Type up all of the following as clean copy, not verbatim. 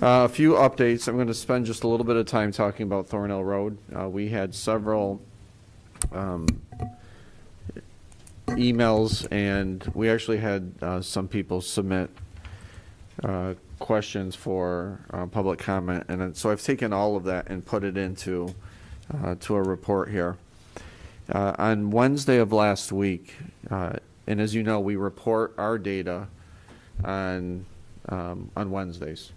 A few updates. I'm going to spend just a little bit of time talking about Thornell Road. We had several emails, and we actually had some people submit questions for public comment, and so I've taken all of that and put it into to a report here. On Wednesday of last week, and as you know, we report our data on Wednesdays.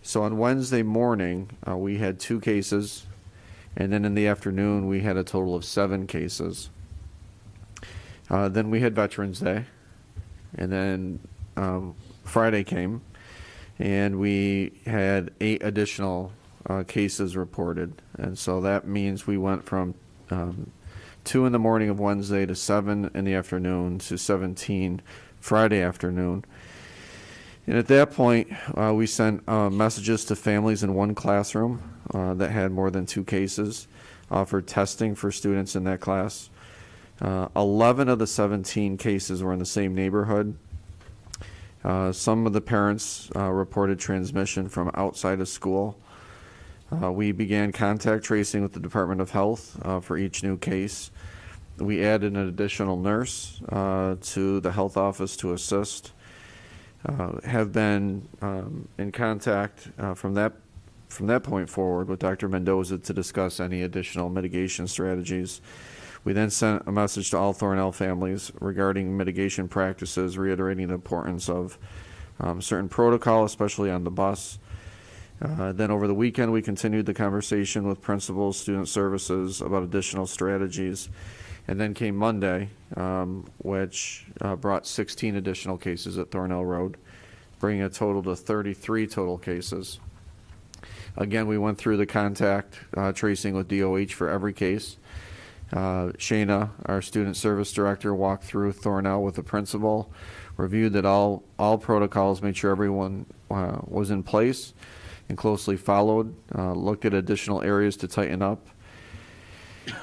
So on Wednesday morning, we had 2 cases, and then in the afternoon, we had a total of 7 cases. Then we had Veterans Day, and then Friday came, and we had 8 additional cases reported. And so that means we went from 2 in the morning of Wednesday to 7 in the afternoon to 17 Friday afternoon. And at that point, we sent messages to families in one classroom that had more than 2 cases, offered testing for students in that class. 11 of the 17 cases were in the same neighborhood. Some of the parents reported transmission from outside of school. We began contact tracing with the Department of Health for each new case. We added an additional nurse to the health office to assist. Have been in contact from that point forward with Dr. Mendoza to discuss any additional mitigation strategies. We then sent a message to all Thornell families regarding mitigation practices, reiterating the importance of certain protocol, especially on the bus. Then over the weekend, we continued the conversation with principals, student services about additional strategies. And then came Monday, which brought 16 additional cases at Thornell Road, bringing a total to 33 total cases. Again, we went through the contact tracing with DOH for every case. Shayna, our student service director, walked through Thornell with the principal, reviewed that all protocols, made sure everyone was in place and closely followed, looked at additional areas to tighten up.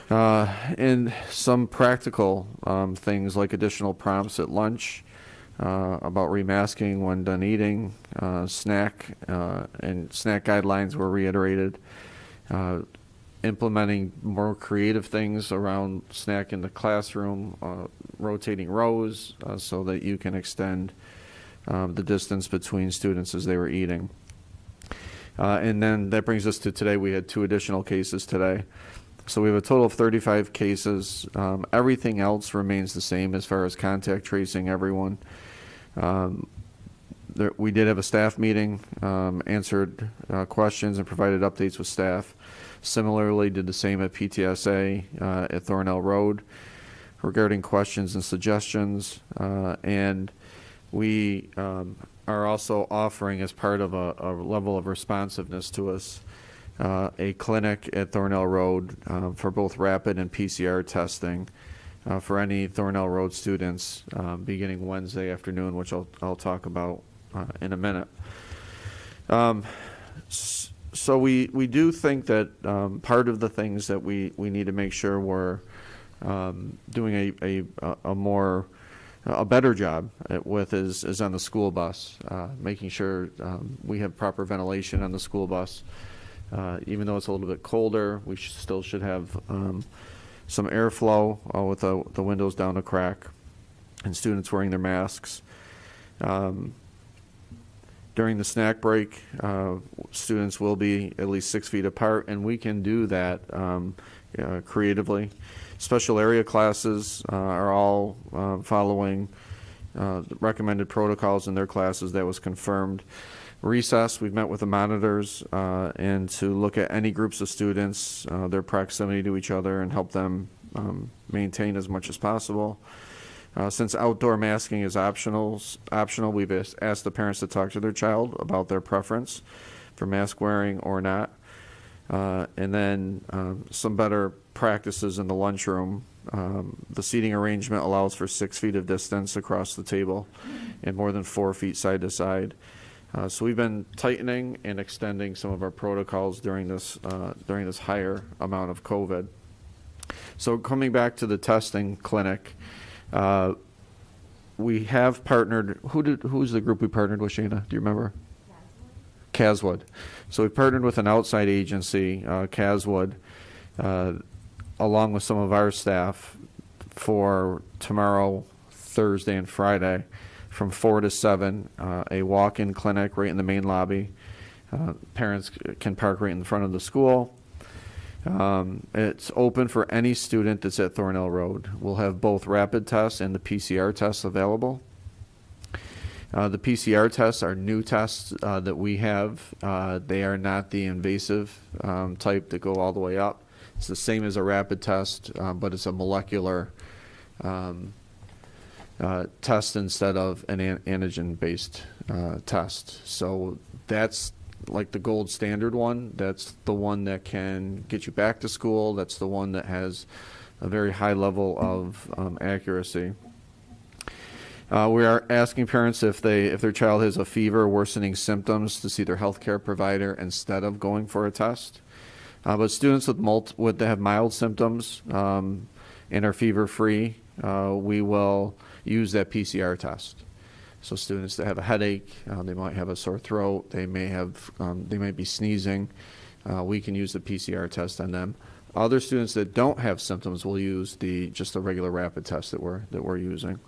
And some practical things like additional prompts at lunch about remasking when done eating, snack guidelines were reiterated, implementing more creative things around snack in the classroom, rotating rows so that you can extend the distance between students as they were eating. And then that brings us to today. We had 2 additional cases today. So we have a total of 35 cases. Everything else remains the same as far as contact tracing everyone. We did have a staff meeting, answered questions and provided updates with staff. Similarly, did the same at PTSA at Thornell Road regarding questions and suggestions. And we are also offering, as part of a level of responsiveness to us, a clinic at Thornell Road for both rapid and PCR testing for any Thornell Road students beginning Wednesday afternoon, which I'll talk about in a minute. So we do think that part of the things that we need to make sure we're doing a better job with is on the school bus, making sure we have proper ventilation on the school bus. Even though it's a little bit colder, we still should have some airflow with the windows down a crack, and students wearing their masks. During the snack break, students will be at least 6 feet apart, and we can do that creatively. Special area classes are all following the recommended protocols in their classes. That was confirmed. Recess, we've met with the monitors and to look at any groups of students, their proximity to each other, and help them maintain as much as possible. Since outdoor masking is optional, we've asked the parents to talk to their child about their preference for mask wearing or not. And then some better practices in the lunchroom. The seating arrangement allows for 6 feet of distance across the table and more than 4 feet side to side. So we've been tightening and extending some of our protocols during this higher amount of COVID. So coming back to the testing clinic, we have partnered. Who's the group we partnered with, Shayna? Do you remember? Caswood. So we partnered with an outside agency, Caswood, along with some of our staff for tomorrow, Thursday, and Friday from 4 to 7, a walk-in clinic right in the main lobby. Parents can park right in the front of the school. It's open for any student that's at Thornell Road. We'll have both rapid tests and the PCR tests available. The PCR tests are new tests that we have. They are not the invasive type that go all the way up. It's the same as a rapid test, but it's a molecular test instead of an antigen-based test. So that's like the gold standard one. That's the one that can get you back to school. That's the one that has a very high level of accuracy. We are asking parents if their child has a fever or worsening symptoms to see their healthcare provider instead of going for a test. But students that have mild symptoms and are fever-free, we will use that PCR test. So students that have a headache, they might have a sore throat, they might be sneezing. We can use the PCR test on them. Other students that don't have symptoms will use just the regular rapid test that we're using.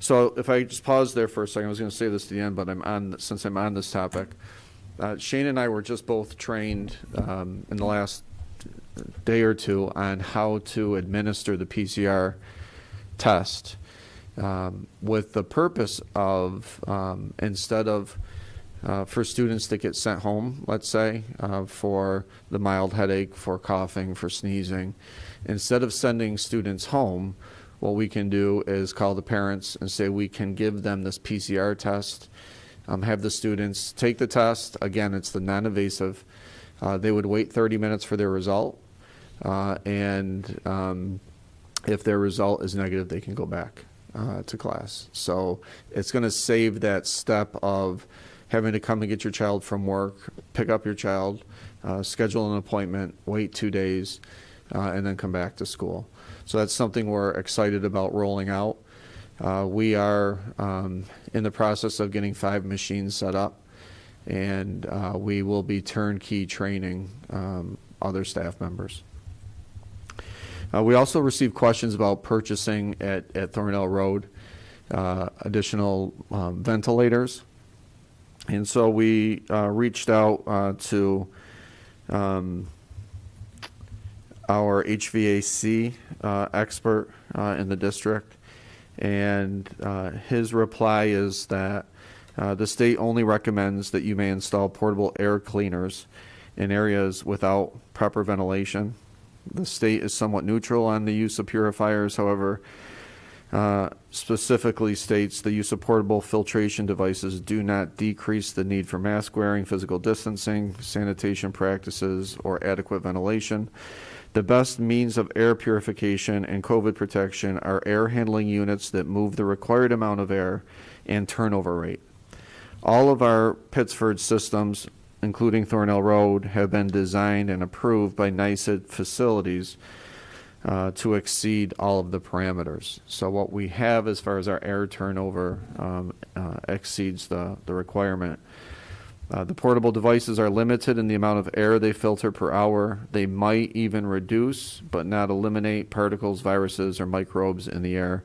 So if I just pause there for a second, I was going to say this at the end, but since I'm on this topic, Shane and I were just both trained in the last day or two on how to administer the PCR test. With the purpose of, instead of for students that get sent home, let's say, for the mild headache, for coughing, for sneezing, instead of sending students home, what we can do is call the parents and say we can give them this PCR test, have the students take the test. Again, it's the non-invasive. They would wait 30 minutes for their result, and if their result is negative, they can go back to class. So it's going to save that step of having to come and get your child from work, pick up your child, schedule an appointment, wait 2 days, and then come back to school. So that's something we're excited about rolling out. We are in the process of getting 5 machines set up, and we will be turnkey training other staff members. We also received questions about purchasing at Thornell Road additional ventilators. And so we reached out to our HVAC expert in the district, and his reply is that the state only recommends that you may install portable air cleaners in areas without proper ventilation. The state is somewhat neutral on the use of purifiers, however, specifically states the use of portable filtration devices do not decrease the need for mask wearing, physical distancing, sanitation practices, or adequate ventilation. The best means of air purification and COVID protection are air handling units that move the required amount of air and turnover rate. All of our Pittsford systems, including Thornell Road, have been designed and approved by NYSED facilities to exceed all of the parameters. So what we have as far as our air turnover exceeds the requirement. The portable devices are limited in the amount of air they filter per hour. They might even reduce, but not eliminate, particles, viruses, or microbes in the air.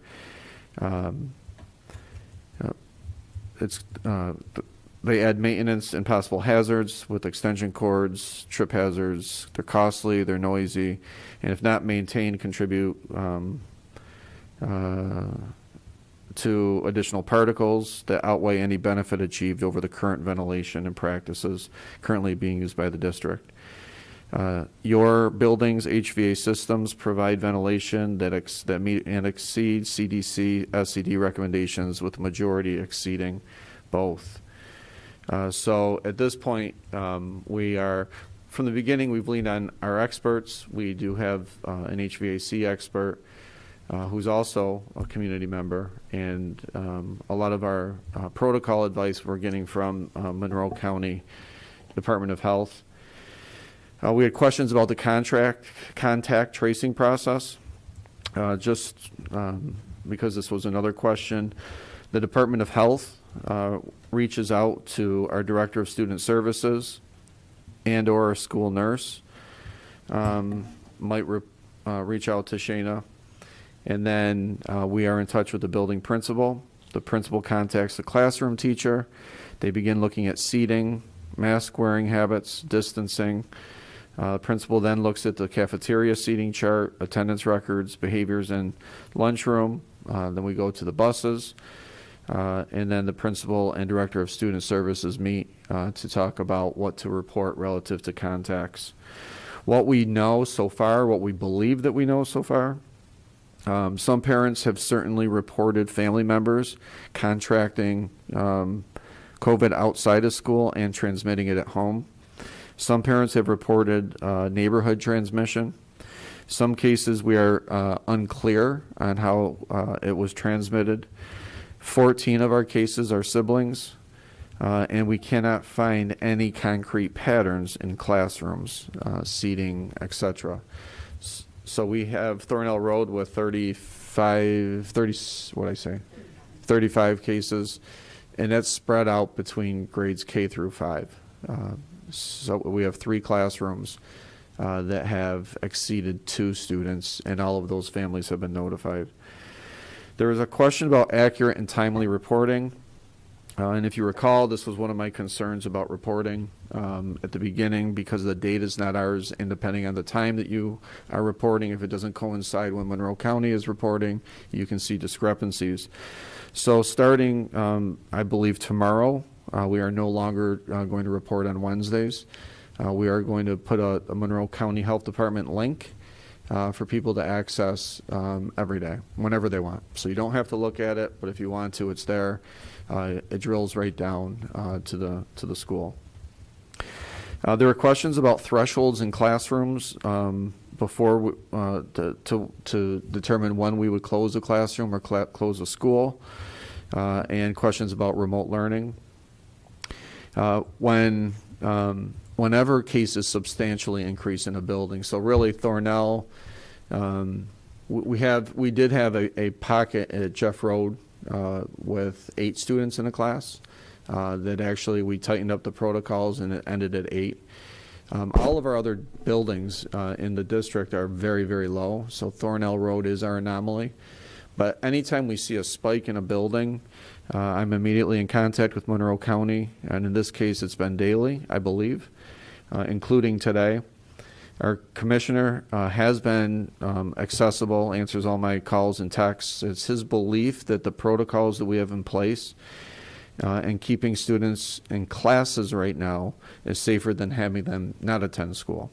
They add maintenance and possible hazards with extension cords, trip hazards. They're costly, they're noisy, and if not maintained, contribute to additional particles that outweigh any benefit achieved over the current ventilation and practices currently being used by the district. Your building's HVAC systems provide ventilation that meet and exceed CDC, SCD recommendations, with the majority exceeding both. So at this point, we are, from the beginning, we've leaned on our experts. We do have an HVAC expert who's also a community member, and a lot of our protocol advice we're getting from Monroe County Department of Health. We had questions about the contact tracing process. Because this was another question, the Department of Health reaches out to our Director of Student Services and or our school nurse, might reach out to Shayna. And then we are in touch with the building principal. The principal contacts the classroom teacher. They begin looking at seating, mask wearing habits, distancing. Principal then looks at the cafeteria seating chart, attendance records, behaviors in lunchroom. Then we go to the buses. And then the principal and director of student services meet to talk about what to report relative to contacts. What we know so far, what we believe that we know so far, some parents have certainly reported family members contracting COVID outside of school and transmitting it at home. Some parents have reported neighborhood transmission. Some cases we are unclear on how it was transmitted. 14 of our cases are siblings, and we cannot find any concrete patterns in classrooms, seating, etc. So we have Thornell Road with 35 cases, and that's spread out between grades K through 5. So we have 3 classrooms that have exceeded 2 students, and all of those families have been notified. There was a question about accurate and timely reporting. And if you recall, this was one of my concerns about reporting at the beginning, because the data is not ours, and depending on the time that you are reporting, if it doesn't coincide when Monroe County is reporting, you can see discrepancies. So starting, I believe, tomorrow, we are no longer going to report on Wednesdays. We are going to put a Monroe County Health Department link for people to access every day, whenever they want. So you don't have to look at it, but if you want to, it's there. It drills right down to the school. There were questions about thresholds in classrooms before to determine when we would close a classroom or close a school, and questions about remote learning. Whenever cases substantially increase in a building, so really Thornell, we did have a pocket at Jeff Road with 8 students in a class that actually we tightened up the protocols and it ended at 8. All of our other buildings in the district are very, very low, so Thornell Road is our anomaly. But anytime we see a spike in a building, I'm immediately in contact with Monroe County, and in this case it's been daily, I believe, including today. Our commissioner has been accessible, answers all my calls and texts. It's his belief that the protocols that we have in place and keeping students in classes right now is safer than having them not attend school.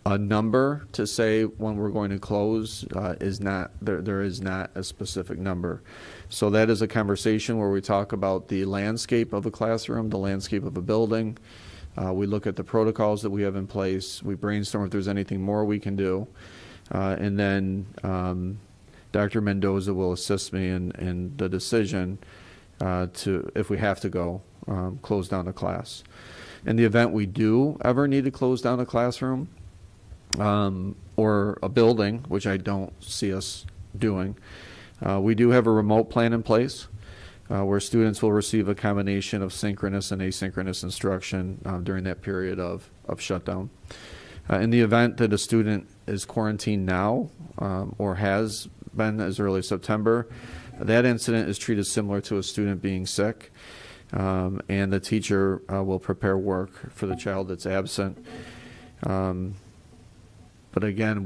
A number to say when we're going to close is not, there is not a specific number. So that is a conversation where we talk about the landscape of a classroom, the landscape of a building. We look at the protocols that we have in place. We brainstorm if there's anything more we can do. And then Dr. Mendoza will assist me in the decision to, if we have to go, close down a class. In the event we do ever need to close down a classroom, or a building, which I don't see us doing, we do have a remote plan in place where students will receive a combination of synchronous and asynchronous instruction during that period of shutdown. In the event that a student is quarantined now or has been as early as September, that incident is treated similar to a student being sick, and the teacher will prepare work for the child that's absent. But again,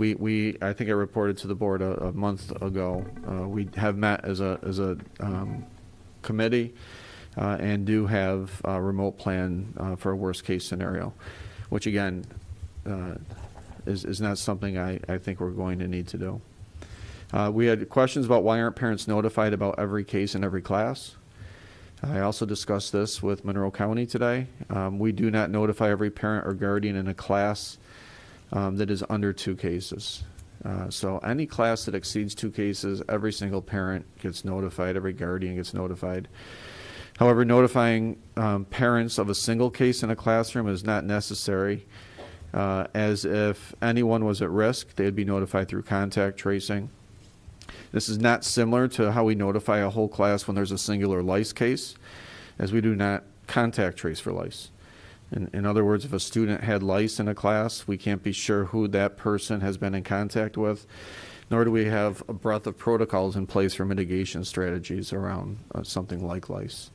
I think I reported to the board a month ago. We have met as a committee and do have a remote plan for a worst case scenario, which again is not something I think we're going to need to do. We had questions about why aren't parents notified about every case in every class. I also discussed this with Monroe County today. We do not notify every parent or guardian in a class that is under 2 cases. So any class that exceeds 2 cases, every single parent gets notified, every guardian gets notified. However, notifying parents of a single case in a classroom is not necessary, as if anyone was at risk, they'd be notified through contact tracing. This is not similar to how we notify a whole class when there's a singular lice case, as we do not contact trace for lice. In other words, if a student had lice in a class, we can't be sure who that person has been in contact with, nor do we have a breadth of protocols in place for mitigation strategies around something like lice.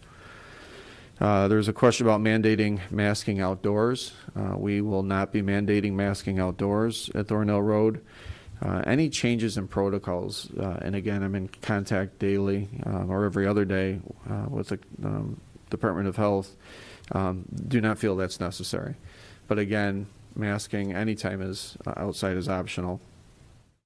There's a question about mandating masking outdoors. We will not be mandating masking outdoors at Thornhill Road. Any changes in protocols, and again, I'm in contact daily or every other day with the Department of Health, do not feel that's necessary. But again, masking anytime is outside is optional.